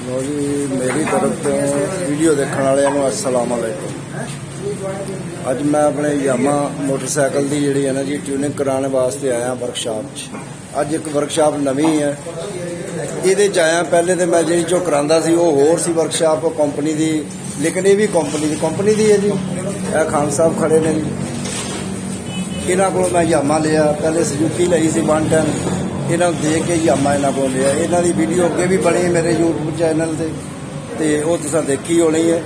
लो जी मेरी तरफ तो वीडियो देखने वाले अस्सलाम वालेकुम। अज मैं अपने यामा मोटरसाइकिल की जी है ना जी ट्यूनिंग कराने वास्ते आया वर्कशॉप। अज एक वर्कशॉप नवी है ये आया। पहले तो मैं जी जो करांदा सी वो होर सी वर्कशॉप कंपनी की, लेकिन ये भी कंपनी की है जी। खान साहब खड़े ने जी, इन्हों को मैं यामा लिया। पहले सुजुकी ली सी 110, इन्हों देख के यामा इन्हों को लिया। इन्हों की वीडियो अगे भी बनी मेरे यूट्यूब चैनल से, वो तुसा देखी होनी है।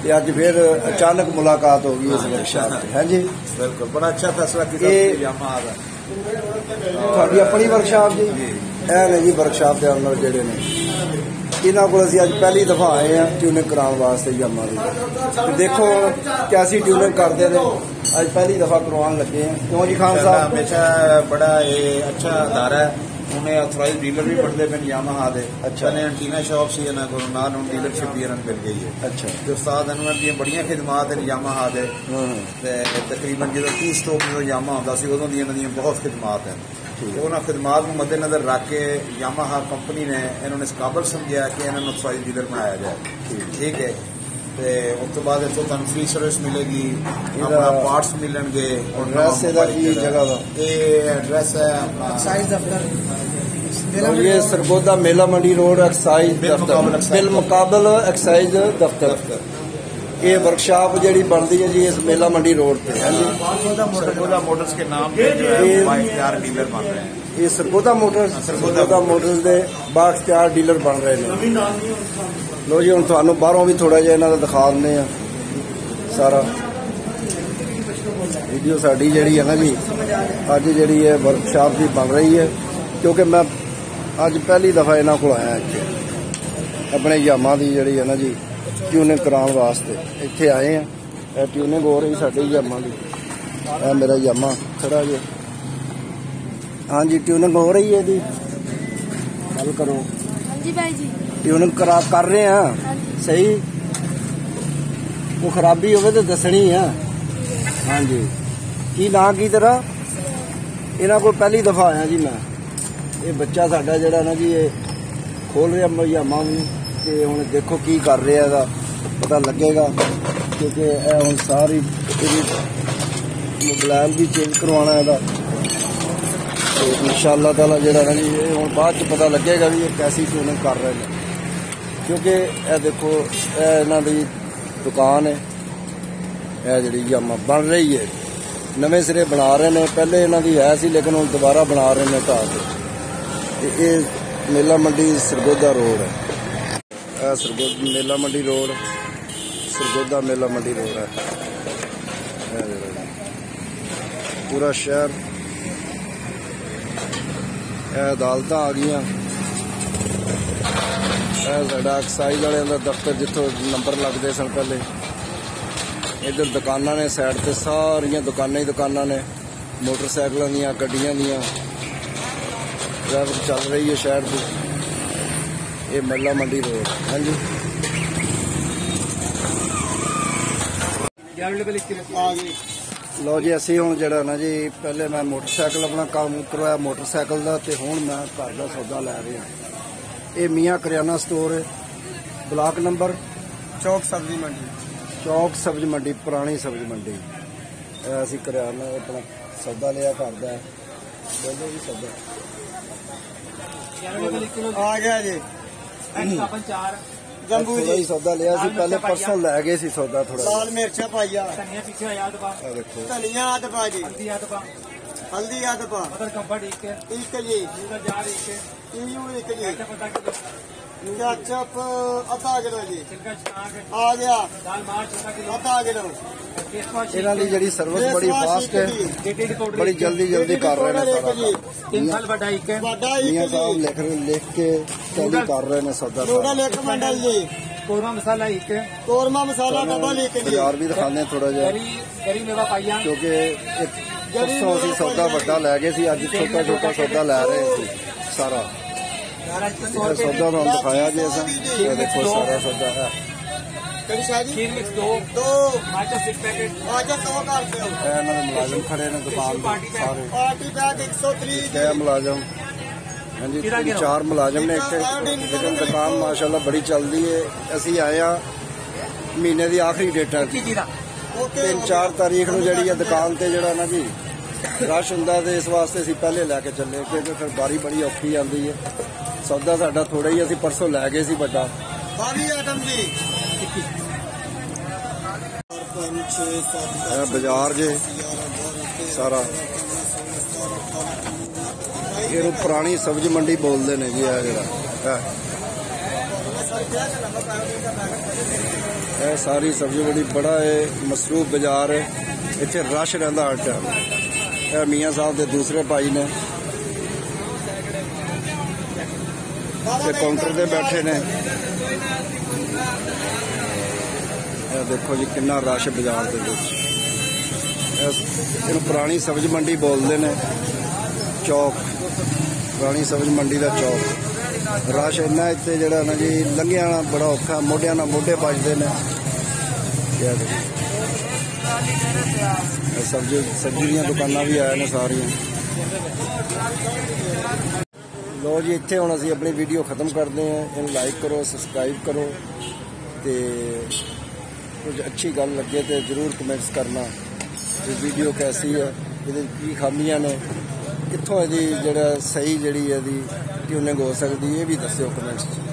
तो अज फिर अचानक मुलाकात हो गई इस वर्कशॉप है जी। बिल्कुल बड़ा अच्छा फैसला थोड़ी अपनी वर्कशॉप जी है ने जी। वर्कशॉप के ओनर जोड़े ने इन्हों को अभी अज पहली दफा आए हैं ट्यूनिंग कराने वास्ते यामा की। देखो कैसी ट्यूनिंग करते हैं, अज पहली दफा करवाने लगे हैं। क्यों जी खान साहब? हमेशा बड़ा ये अच्छा अदारा है। उन्हें ऑथराइज डीलर भी बनते पे यामाहा दे। अच्छा ने एंटीना शॉप सी इन्हों को नाल हुण डीलरशिप भी इन्होंने मिल गई है। अच्छा जो उस्ताद अनवर दी बड़ियां खिदमात हैं यामाहा दे। तकरीबन जो 2 स्टॉक जो यामा होंदा सी उदों दी इन्हां दी बहुत खिदमात हैं। उन्होंने खिदमात को मद्देनजर रख के यामाहा कंपनी ने इन्होंने इस काबिल समझा कि इन्होंने ऑथराइज डीलर बनाया जाए। ठीक है, उस तो बाद इतों तुहानूं फ्री सर्विस मिलेगी, अपना पार्ट्स मिलणगे। एड्रैस जगह एड्रैस है ये सरगोदा मेला मंडी रोड एक्साइज दफ्तर बिल मुकाबल एक्साइज दफ्तर। ये वर्कशॉप जी बनती है जी इस मेला मंडी रोड पे है जी। सरगोदा मोटर्स के नाम पे डीलर बन रहे हैं। ये सरगोदा मोटर्स के बाख्तियार डीलर बन रहे हैं। लो जी हम थानू बाहरों भी थोड़ा जिहा इन्हां दा दिखा दिंदे आ। सारा वीडियो साडी जिहड़ी है ना जी अज जिहड़ी है वर्कशॉप की बन रही है, क्योंकि मैं अज पहली दफा इन्हां कोल आया इत्थे अपने यामा की जिहड़ी है ना जी ट्यूनिंग कराने वास्ते इत्थे आए हैं। ट्यूनिंग हो रही साडी यामा की। मेरा यामा खड़ा जी। हाँ जी ट्यूनिंग हो रही है जी। गल करो। हाँ जी भाई जी ट्यूनिंग कर रहे हैं सही। वो खराबी हो तो दसनी है। हाँ जी की ना की तरह इन्हों को पहली दफा आया जी मैं। ये बच्चा साडा जिहड़ा ना जी ये खोल रहा यामा कि हुण देखो की कर रहा है पता लगेगा, क्योंकि हुण सारी मोबाइल भी चेंज करवाना है। इंशाअल्लाह ताला जिहड़ा ना जी हुण बाद च पता लगेगा भी ये कैसी ट्यूनिंग कर रहे हैं। क्योंकि यह देखो इन्हां दी दुकान है, यह जिहड़ी यामा बन रही है नवे सिरे बना रहे हैं। पहले इन्हां दी है सी लेकिन हुण दोबारा बना रहे हैं ढाह के। ये मेला मंडी सरगोदा रोड है। मेला मंडी रोड सरगोदा मेला मंडी रोड है। पूरा शहर अदालत आ गई। साडा एक्साइज वाले का दफ्तर जितों नंबर लगते सन पहले। इधर दुकाना ने साइड से सारिया दुकाना ने मोटरसाइकिलों दियां गड्डियां दियां ट्रैफिक चल रही है शहर की। ये मेला मंडी रोड हाँ जी। लो जी असी हुण जिहड़ा ना जी पहले मैं मोटरसाइकिल अपना काम करवाया मोटरसाइकिल का, तो हुण मैं घर का सौदा लै रहा। ये मियाँ करियाना स्टोर है, ब्लॉक नंबर चौक सब्जी मंडी पुरानी सब्जी मंडी। असी करियाना अपना सौदा लिया घर का। बोलो जी सौदा आ गया जी। जंबू जी सौदा लिया सी पहले परसों लै गए सी सौदा। थोड़ा लाल मिर्चा पाइया देखो धनिया आदपा जी हल्दी आदपा ठीक है जी केचप आधा किलो जी आ गया आधा किलो। इन्हां दी जिहड़ी सर्विस बड़ी फास्ट है, बड़ी जल्दी कर रहे हैं सारा। मियां साहब लिख के जल्दी कर रहे हैं सौदा। कौरमा मसाला डब्बा लेके बाजार भी दिखाने थोड़ा जिहा, क्योंकि परसों असीं सौदा वड्डा लै गए सी, अज छोटा सौदा लै रहे थे सारा। सौदा तुहानूं दिखाया जी असां। देखो सारा सौदा है। मुलाजम खड़े ने दुकान सारे मुलाजम ਹਾਂਜੀ 3-4 ਮੁਲਾਜ਼ਮ ਨੇ ਇੱਥੇ, ਲੇਕਿਨ ਦੁਕਾਨ ਮਾਸ਼ਾਅੱਲਾ ਬੜੀ ਚੱਲਦੀ ਹੈ। ਅਸੀਂ ਆਏ ਆ ਮਹੀਨੇ ਦੀ ਆਖਰੀ ਡੇਟਾਂ 3-4 ਤਾਰੀਖ ਨੂੰ ਜਿਹੜੀ ਹੈ ਦੁਕਾਨ ਤੇ ਜਿਹੜਾ ਨਾ ਜੀ ਰਸ਼ ਹੁੰਦਾ, ਤੇ ਇਸ ਵਾਸਤੇ ਅਸੀਂ ਪਹਿਲੇ ਲੈ ਕੇ ਚੱਲੇ, ਕਿਉਂਕਿ ਫਿਰ ਬਾਰੀ ਬੜੀ ਔਖੀ ਆਉਂਦੀ ਹੈ। ਸੌਦਾ ਸਾਡਾ ਥੋੜਾ ਹੀ, ਅਸੀਂ ਪਰਸੋਂ ਲੈ ਗਏ ਸੀ ਵੱਡਾ। ਬਾਜ਼ਾਰ ਜੇ ਸਾਰਾ, ਇਹਨੂੰ ਪੁਰਾਣੀ ਸਬਜ਼ੀ ਮੰਡੀ ਬੋਲਦੇ ਨੇ ਜੀ। ਇਹ ਜਿਹੜਾ ਇਹ ਸਾਰੀ ਸਬਜ਼ੀ ਮੰਡੀ ਬੜਾ ਮਸਰੂਫ ਬਾਜ਼ਾਰ ਹੈ, ਇੱਥੇ ਰਸ਼ ਰਹਿੰਦਾ ਹਰ ਟਾਈਮ। ਇਹ ਮੀਆਂ ਸਾਹਿਬ ਦੇ ਦੂਸਰੇ ਭਾਈ ਨੇ ਤੇ ਕਾਊਂਟਰ ਤੇ ਬੈਠੇ ਨੇ। ਇਹ ਦੇਖੋ ਜੀ ਕਿੰਨਾ ਰਸ਼ ਬਾਜ਼ਾਰ ਦੇ ਵਿੱਚ। ਇਹਨੂੰ ਪੁਰਾਣੀ ਸਬਜ਼ੀ ਮੰਡੀ ਬੋਲਦੇ ਨੇ, ਚੌਕ, ਪੁਰਾਣੀ ਸਬਜ਼ੀ ਮੰਡੀ ਦਾ ਚੌਕ। ਰਸ਼ ਇੰਨਾ ਇੱਥੇ ਜਿਹੜਾ ਨਾ ਜੀ ਲੰਘਿਆ ਬੜਾ ਔਖਾ, ਮੋਢਿਆਂ ਨਾਲ ਮੋਢੇ ਵੱਜਦੇ ਨੇ। ਸਬਜ਼ੀ ਦੀਆਂ ਦੁਕਾਨਾਂ ਵੀ ਆਏ ਨੇ ਸਾਰੀਆਂ। ਲੋ ਜੀ ਇੱਥੇ ਹੁਣ ਅਸੀਂ ਆਪਣੀ ਵੀਡੀਓ ਖਤਮ ਕਰਦੇ ਹਾਂ। ਇਹਨੂੰ ਲਾਈਕ ਕਰੋ, ਸਬਸਕ੍ਰਾਈਬ ਕਰੋ, ਤੇ ਕੁਝ ਅੱਛੀ ਗੱਲ ਲੱਗੇ ਤੇ ਜ਼ਰੂਰ ਕਮੈਂਟਸ ਕਰਨਾ ਕਿ ਵੀਡੀਓ ਕੈਸੀ ਹੈ, ਇਹਦੇ ਕੀ ਖਾਮੀਆਂ ਨੇ, ਕਿੱਥੋਂ ਇਹਦੀ ਜਿਹੜਾ ਸਹੀ ਜਿਹੜੀ ਇਹਦੀ ਟਿਊਨਿੰਗ ਹੋ ਸਕਦੀ, ਇਹ ਵੀ ਦੱਸਿਓ ਕਮੈਂਟਸ 'ਚ।